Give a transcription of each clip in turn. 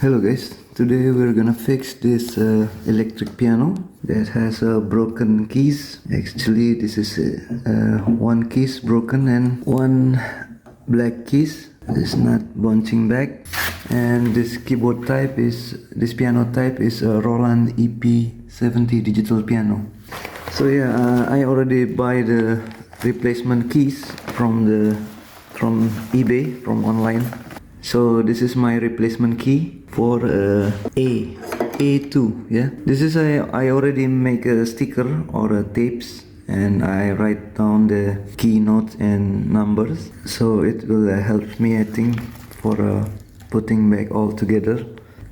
Hello guys, today we're gonna fix this electric piano that has broken keys. Actually this is one keys broken and one black keys is not bouncing back, and this keyboard type is, this piano type is a Roland EP-70 digital piano. So yeah, I already buy the replacement keys from eBay, from online. So this is my replacement key for A2. Yeah, this is I already make a sticker or a tapes, and I write down the key notes and numbers, so it will help me, I think, for putting back all together.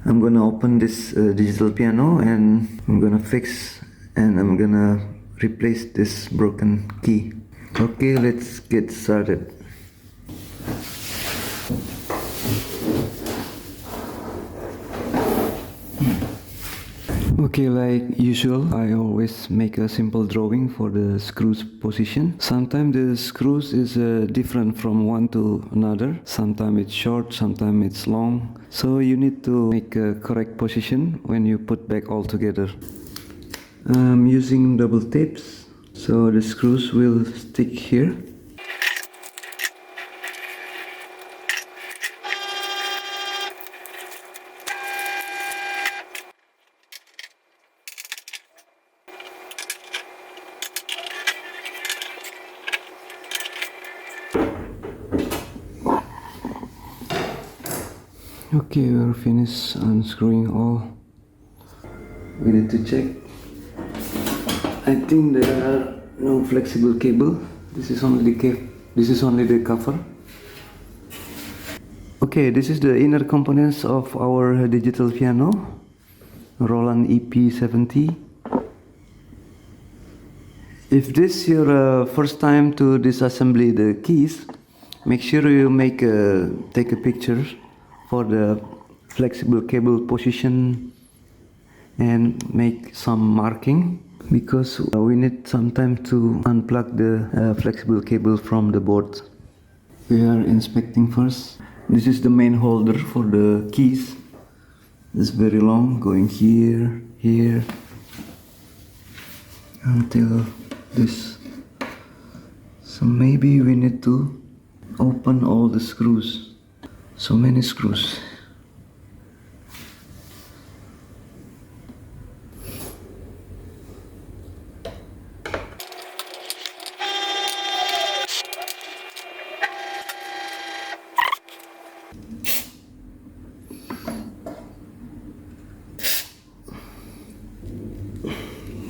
I'm gonna open this digital piano and I'm gonna fix, and I'm gonna replace this broken key. Okay, let's get started. Okay, like usual, I always make a simple drawing for the screws position. Sometimes the screws is different from one to another. Sometimes it's short, sometimes it's long. So you need to make a correct position when you put back all together. I'm using double tapes, so the screws will stick here. Okay, we're finished unscrewing all. We need to check. I think there are no flexible cable. This is only the cover. Okay, this is the inner components of our digital piano, Roland EP-70. If this is your first time to disassemble the keys, make sure you take a picture for the flexible cable position and make some marking, because we need some time to unplug the flexible cable from the board. We are inspecting first. This is the main holder for the keys. It's very long, going here, here, until this. So maybe we need to open all the screws. So many screws.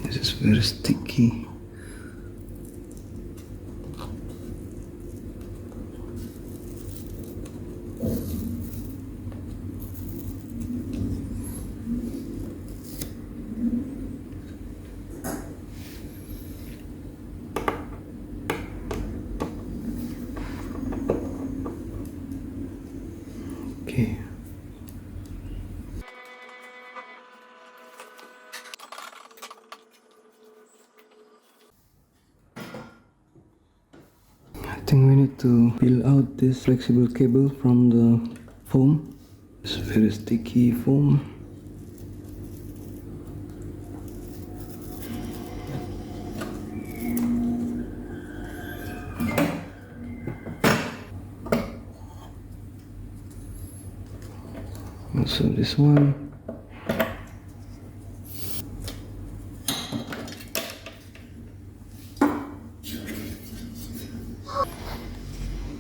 This is very sticky. Okay. I think we need to peel out this flexible cable from the foam. It's very sticky foam. Also this one.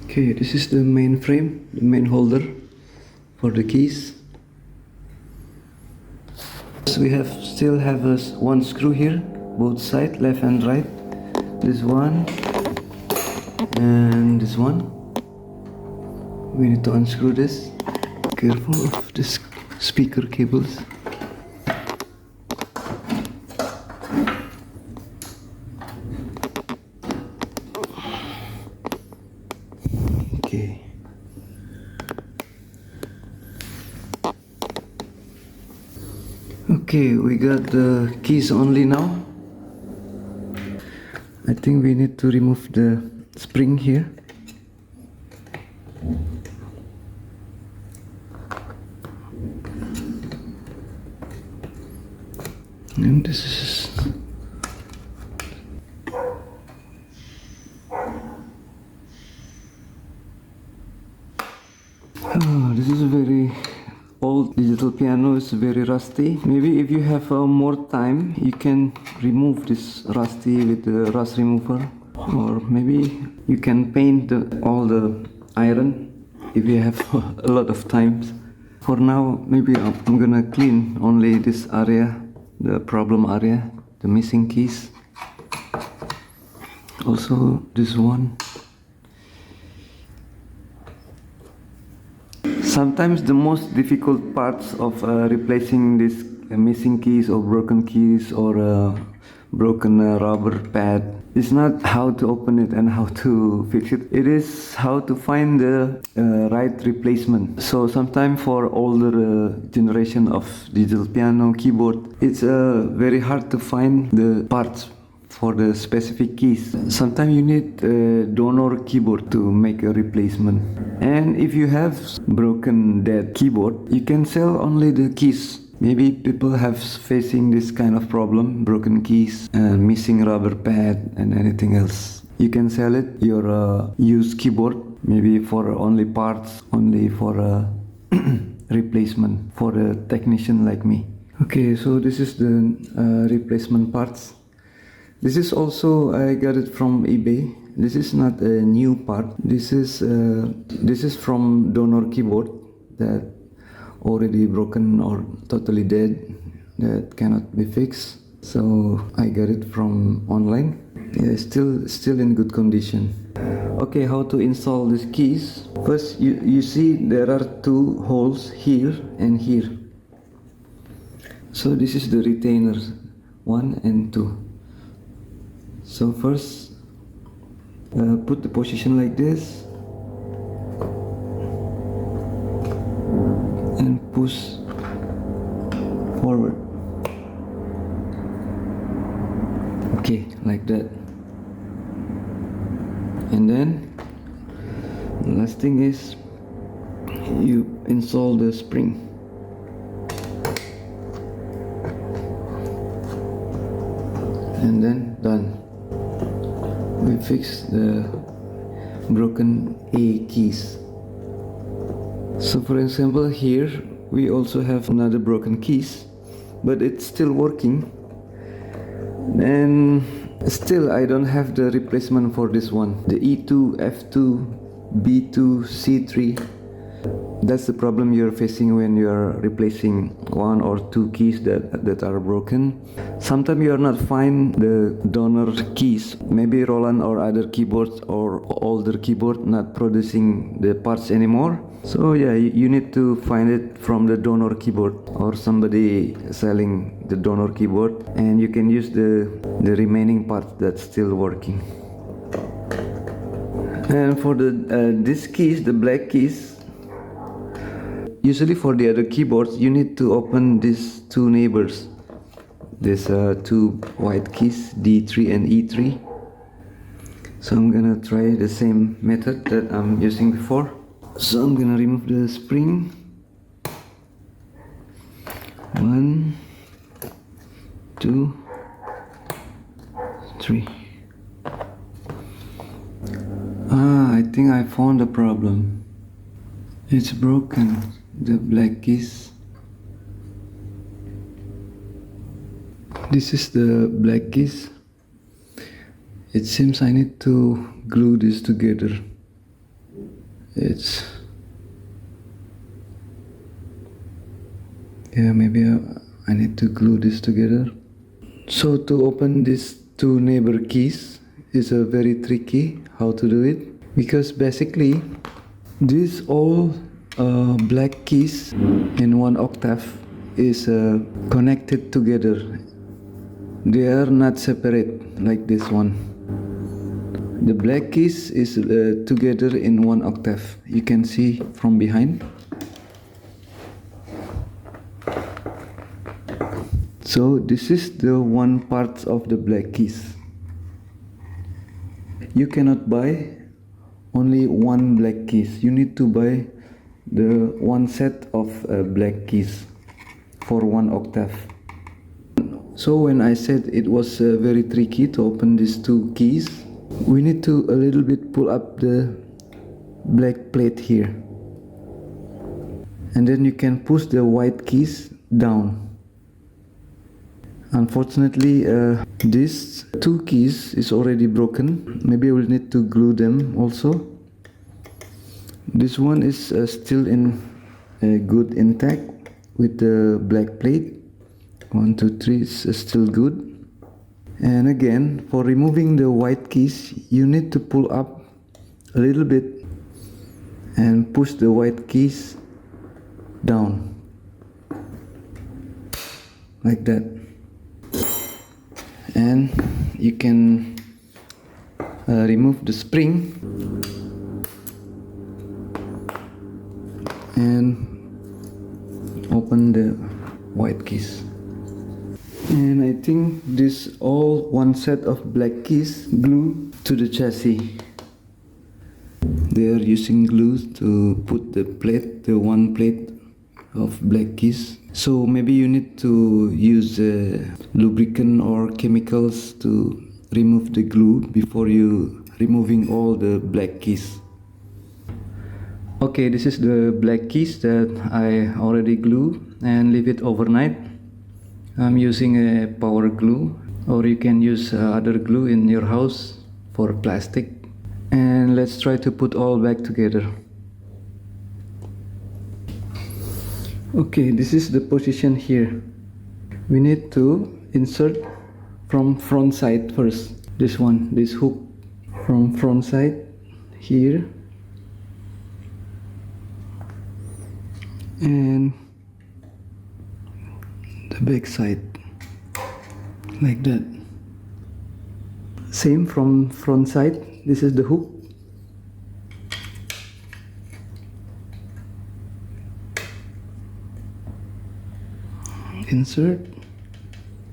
Okay, this is the main frame, the main holder for the keys. So we still have one screw here, both sides, left and right. This one and this one. We need to unscrew this. Careful of this speaker cables. Okay. Okay, we got the keys only now. I think we need to remove the spring here. And this is this is a very old digital piano. It's very rusty. Maybe if you have more time, you can remove this rusty with the rust remover, or maybe you can paint all the iron if you have a lot of time. For now, maybe I'm gonna clean only this area, the problem area, the missing keys. Also this one. Sometimes the most difficult parts of replacing these missing keys or broken keys or broken rubber pad is not how to open it and how to fix it. It is how to find the right replacement. So sometimes for older generation of digital piano keyboard, it's very hard to find the parts for the specific keys. Sometimes you need a donor keyboard to make a replacement. And if you have broken dead keyboard, you can sell only the keys. Maybe people have facing this kind of problem, broken keys, missing rubber pad and anything else. You can sell it, your used keyboard, maybe for only parts, only for a replacement for a technician like me. Okay, so this is the replacement parts. This is also, I got it from eBay. This is not a new part. This is from donor keyboard that already broken or totally dead, that cannot be fixed. So I got it from online. Yeah, still in good condition. Okay, how to install these keys? First, you see there are two holes here and here. So this is the retainers 1 and 2. So first, put the position like this and push forward. Okay, like that. And then the last thing is you install the spring. And then done. We fix the broken A keys. So for example, here we also have another broken keys, but it's still working. And still I don't have the replacement for this one, the E2, F2, B2, C3. That's the problem you're facing when you're replacing one or two keys that are broken. Sometimes you are not find the donor keys. Maybe Roland or other keyboards or older keyboard not producing the parts anymore. So yeah, you need to find it from the donor keyboard or somebody selling the donor keyboard, and you can use the remaining parts that's still working. And for these keys, the black keys, usually for the other keyboards, you need to open these two neighbors. These two white keys, D3 and E3. So I'm gonna try the same method that I'm using before. So I'm gonna remove the spring. 1, 2, 3. I think I found the problem. It's broken, the black keys. This is the black keys. It seems I need to glue this together. Maybe I need to glue this together. So to open these two neighbor keys is a very tricky how to do it, because basically these all black keys in one octave is connected together. They are not separate like this one. The black keys is together in one octave. You can see from behind. So this is the one part of the black keys. You cannot buy only one black keys. You need to buy the one set of black keys for one octave. So when I said it was very tricky to open these two keys, we need to a little bit pull up the black plate here, and then you can push the white keys down. Unfortunately, these two keys is already broken. Maybe we'll need to glue them also. This one is still in good intact with the black plate. 1, 2, 3 is still good. And again, for removing the white keys, you need to pull up a little bit and push the white keys down like that, and you can remove the spring and open the white keys. And I think this all one set of black keys glued to the chassis. They are using glue to put the one plate of black keys. So maybe you need to use lubricant or chemicals to remove the glue before you removing all the black keys. Okay, this is the black keys that I already glued and leave it overnight. I'm using a power glue, or you can use other glue in your house for plastic. And let's try to put all back together. Okay, this is the position here. We need to insert from front side first. This hook from front side here, and the back side like that. Same from front side. This is the hook. Insert.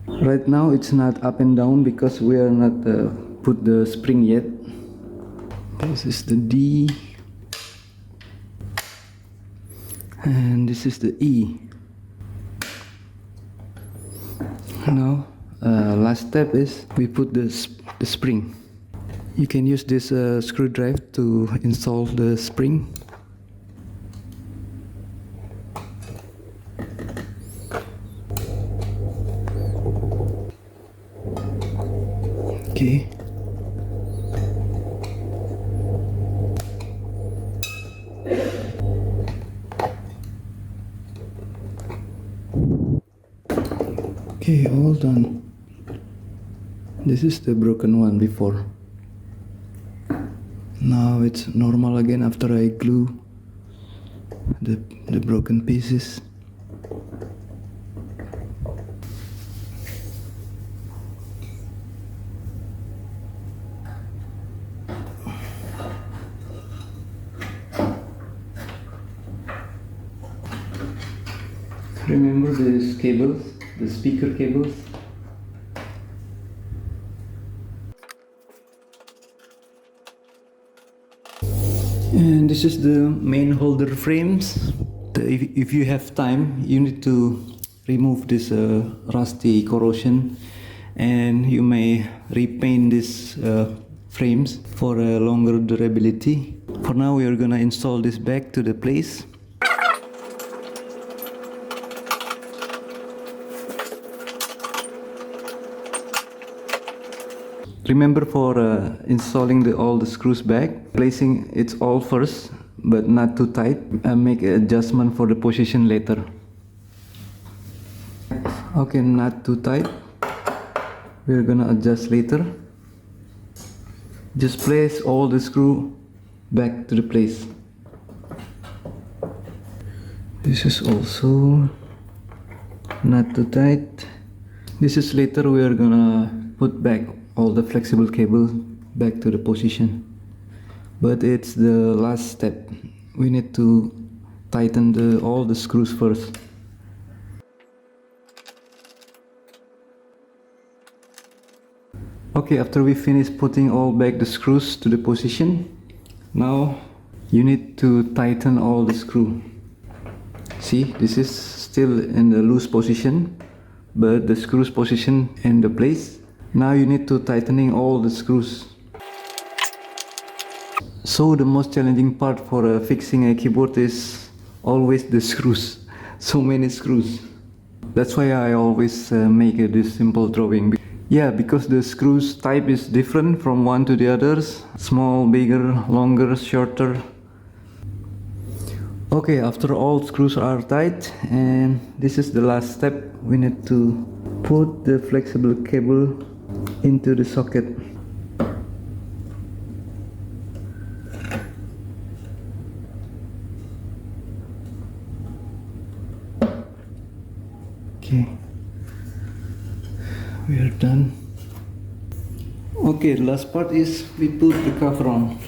Right now it's not up and down because we are not put the spring yet. This is the D, and this is the E. Now last step is we put the spring. You can use this screwdriver to install the spring. Okay. Okay, all done. This is the broken one before. Now it's normal again after I glue the broken pieces. Remember these cables, the speaker cables? And this is the main holder frames. If you have time, you need to remove this rusty corrosion, and you may repaint these frames for a longer durability. For now, we are gonna install this back to the place. Remember, for installing all the screws back, placing it all first, but not too tight, and make an adjustment for the position later. Okay, not too tight. We're gonna adjust later. Just place all the screw back to the place. This is also not too tight. This is later we are gonna put back all the flexible cable back to the position, but it's the last step. We need to tighten all the screws first. Okay, after we finish putting all back the screws to the position, now you need to tighten all the screw. See, this is still in the loose position, but the screws position in the place. Now you need to tightening all the screws. So the most challenging part for fixing a keyboard is always the screws. So many screws. That's why I always make this simple drawing. Yeah, because the screws type is different from one to the others. Small, bigger, longer, shorter. Okay, after all screws are tight, and this is the last step. We need to put the flexible cable into the socket. Okay, we are done. Okay, the last part is we put the cover on.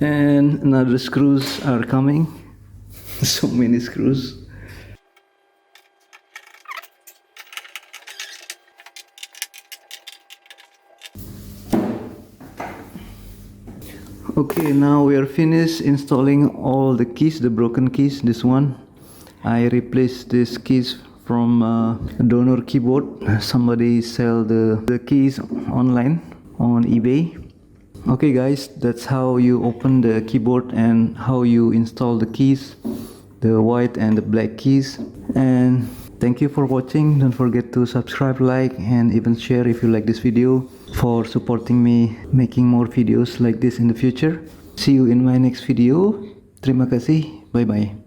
And another screws are coming. So many screws. Okay, now we are finished installing all the keys, the broken keys. This one, I replaced these keys from a donor keyboard. Somebody sell the keys online on eBay. Okay guys, that's how you open the keyboard and how you install the keys, the white and the black keys. And thank you for watching. Don't forget to subscribe, like, and even share if you like this video, for supporting me making more videos like this in the future. See you in my next video. Terima kasih. Bye bye.